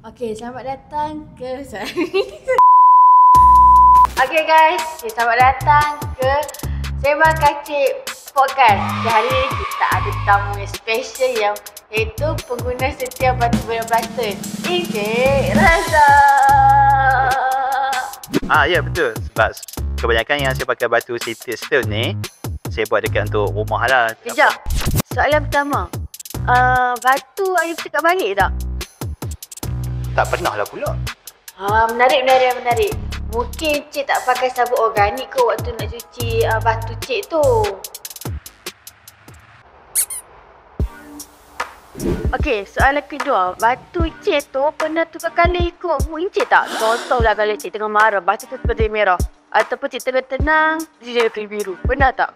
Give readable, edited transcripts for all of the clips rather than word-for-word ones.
Okay, selamat datang ke Okay guys, selamat datang ke Sembang Kacik Podcast. Hari ini kita ada tamu yang special iaitu pengguna setia Batu Belah Belaton, Encik Razak. Ya betul. Sebab kebanyakan yang saya pakai batu City Stone ni saya buat dekat untuk rumah lah. Kejap, soalan pertama, batu ada bercakap balik tak? Tak pernah lah pula. Menarik. Mungkin cik tak pakai sabun organik ke waktu nak cuci batu cik tu. Okey, soalan kedua. Batu cik tu pernah tukar colour ikut mood cik tak? Contohlah kalau cik tengah marah, batu tu seperti merah. Ataupun cik tengah tenang, dia jadi biru. Pernah tak?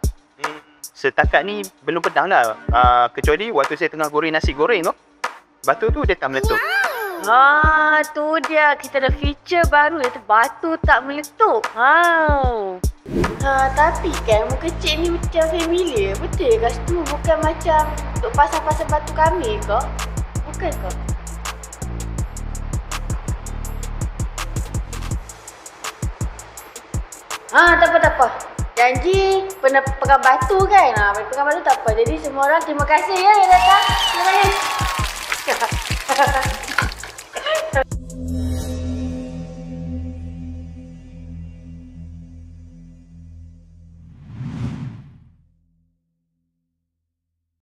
Setakat ni belum pernah lah. Kecuali waktu saya tengah goreng nasi goreng tu, batu tu dia tak meletup. Tu dia. Kita ada feature baru iaitu batu tak meletup. Tapi kan muka cik ni macam familiar. Betul ke tu? Bukan macam untuk pasang-pasang batu kami ke? Bukan ke? Tak apa. Janji pernah pegang batu kan? Pegang batu tak apa. Jadi semua orang terima kasih ya yang datang. Terima kasih.